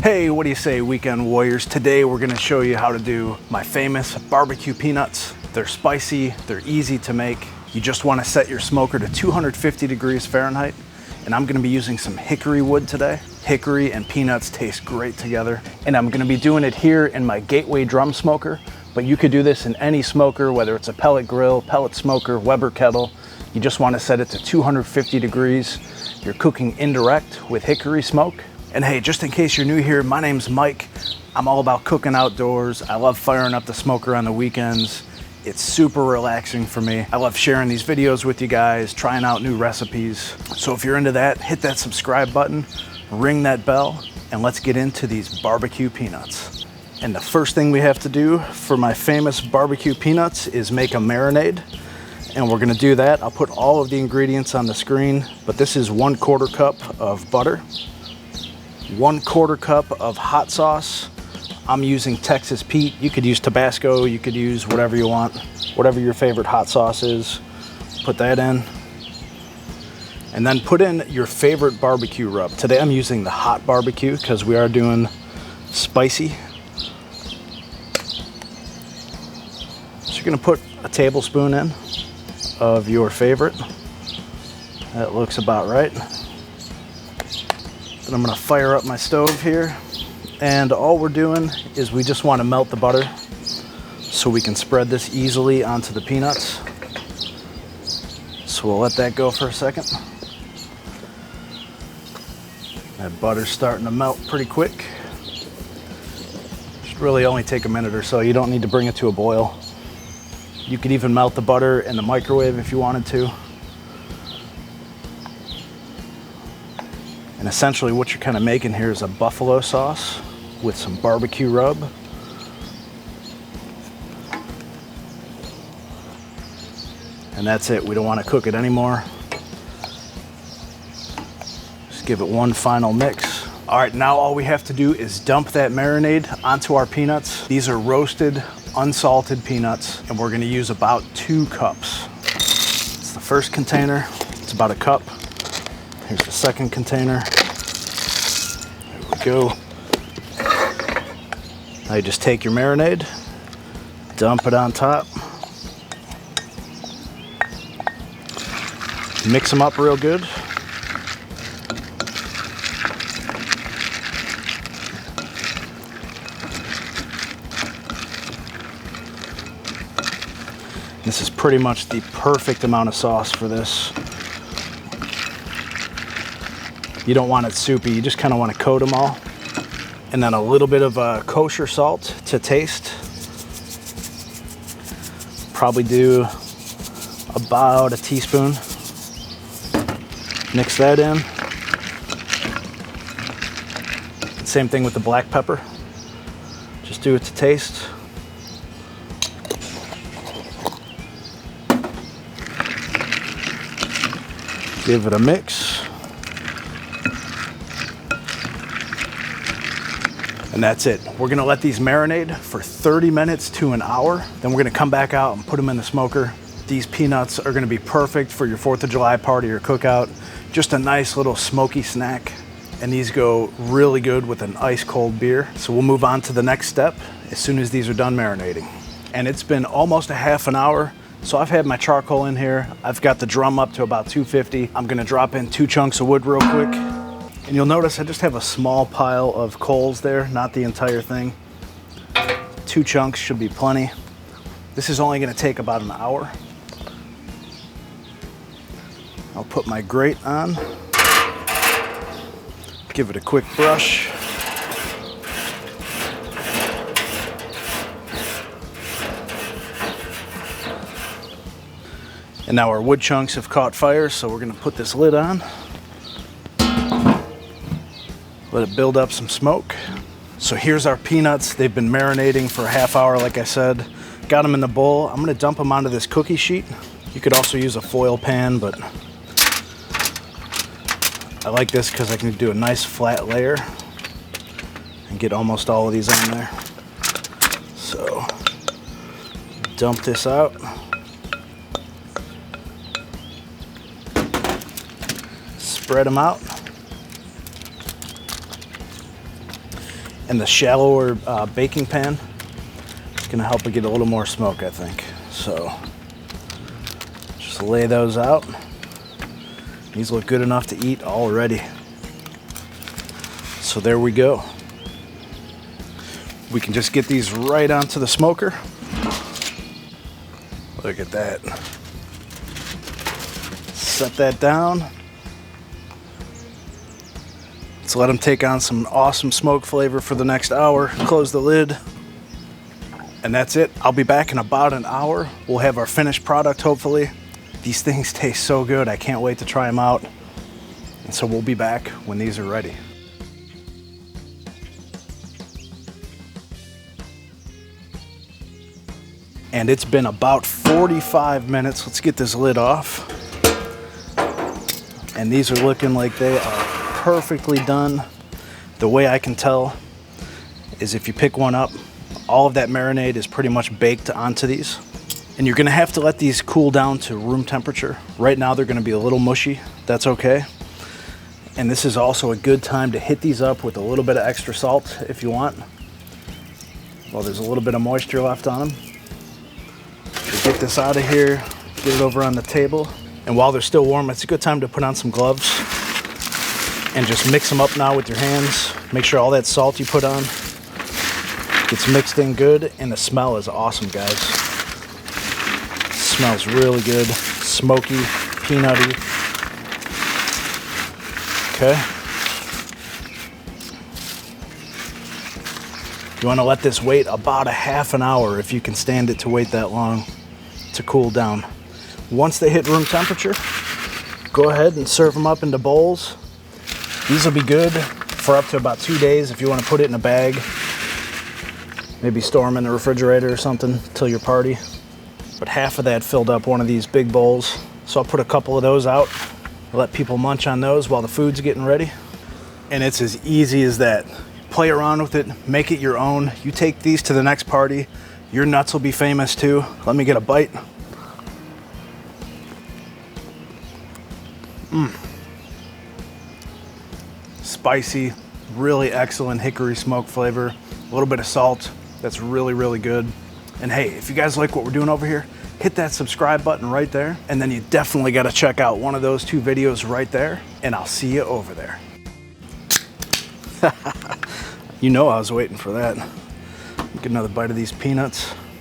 Hey, what do you say, weekend warriors? Today we're gonna show you how to do my famous barbecue peanuts. They're spicy, they're easy to make. You just wanna set your smoker to 250 degrees Fahrenheit, and I'm gonna be using some hickory wood today. Hickory and peanuts taste great together, and I'm gonna be doing it here in my Gateway drum smoker, but you could do this in any smoker, whether it's a pellet grill, pellet smoker, Weber kettle. You just wanna set it to 250 degrees. You're cooking indirect with hickory smoke. And hey, just in case you're new here, my name's Mike. I'm all about cooking outdoors. I love firing up the smoker on the weekends. It's super relaxing for me. I love sharing these videos with you guys, trying out new recipes. So if you're into that, hit that subscribe button, ring that bell, and let's get into these barbecue peanuts. And the first thing we have to do for my famous barbecue peanuts is make a marinade. And we're gonna do that. I'll put all of the ingredients on the screen, but this is 1/4 cup of butter, 1/4 cup of hot sauce. I'm using Texas Pete. You could use Tabasco, you could use whatever you want, whatever your favorite hot sauce is. Put that in. And then put in your favorite barbecue rub. Today I'm using the hot barbecue because we are doing spicy. So you're gonna put a tablespoon in of your favorite. That looks about right. Then I'm gonna fire up my stove here, and all we're doing is we just wanna melt the butter so we can spread this easily onto the peanuts. So we'll let that go for a second. That butter's starting to melt pretty quick. Should really only take a minute or so. You don't need to bring it to a boil. You could even melt the butter in the microwave if you wanted to. And essentially what you're kind of making here is a buffalo sauce with some barbecue rub. And that's it. We don't want to cook it anymore. Just give it one final mix. All right, now all we have to do is dump that marinade onto our peanuts. These are roasted, unsalted peanuts, and we're gonna use about 2 cups. It's the first container. It's about a cup. Here's the second container. There we go. Now you just take your marinade, dump it on top, mix them up real good. This is pretty much the perfect amount of sauce for this. You don't want it soupy, you just kind of want to coat them all. And then a little bit of kosher salt to taste. Probably do about a teaspoon. Mix that in. Same thing with the black pepper. Just do it to taste. Give it a mix. And that's it. We're gonna let these marinate for 30 minutes to an hour. Then we're gonna come back out and put them in the smoker. These peanuts are gonna be perfect for your 4th of July party or cookout. Just a nice little smoky snack. And these go really good with an ice cold beer. So we'll move on to the next step as soon as these are done marinating. And it's been almost a half an hour. So I've had my charcoal in here. I've got the drum up to about 250. I'm gonna drop in 2 chunks of wood real quick. And you'll notice I just have a small pile of coals there, not the entire thing. 2 chunks should be plenty. This is only gonna take about an hour. I'll put my grate on. Give it a quick brush. And now our wood chunks have caught fire, so we're gonna put this lid on. Let it build up some smoke. So here's our peanuts. They've been marinating for a half hour, like I said. Got them in the bowl. I'm gonna dump them onto this cookie sheet. You could also use a foil pan, but I like this because I can do a nice flat layer and get almost all of these on there. So dump this out. spread them out. And the shallower baking pan is gonna help it get a little more smoke, I think. So just lay those out. These look good enough to eat already. So there we go. We can just get these right onto the smoker. Look at that. Set that down. Let's let them take on some awesome smoke flavor for the next hour. Close the lid. And that's it. I'll be back in about an hour. We'll have our finished product, hopefully. These things taste so good. I can't wait to try them out. And so we'll be back when these are ready. And it's been about 45 minutes. Let's get this lid off. And these are looking like they are perfectly done. The way I can tell is if you pick one up, all of that marinade is pretty much baked onto these. And you're gonna have to let these cool down to room temperature. Right now they're gonna be a little mushy. That's okay. And this is also a good time to hit these up with a little bit of extra salt if you want. Well, there's a little bit of moisture left on them. Get this out of here, get it over on the table. And while they're still warm, it's a good time to put on some gloves and just mix them up now with your hands. Make sure all that salt you put on gets mixed in good, and the smell is awesome, guys. It smells really good, smoky, peanutty. Okay. You want to let this wait about a half an hour if you can stand it to wait that long to cool down. Once they hit room temperature, go ahead and serve them up into bowls. These will be good for up to about 2 days if you want to put it in a bag. Maybe store them in the refrigerator or something till your party. But half of that filled up one of these big bowls. So I'll put a couple of those out, let people munch on those while the food's getting ready. And it's as easy as that. Play around with it, make it your own. You take these to the next party, your nuts will be famous too. Let me get a bite. Spicy, really excellent hickory smoke flavor. A little bit of salt, that's really, really good. And hey, if you guys like what we're doing over here, hit that subscribe button right there. And then you definitely gotta check out one of those 2 videos right there, and I'll see you over there. You know I was waiting for that. Get another bite of these peanuts.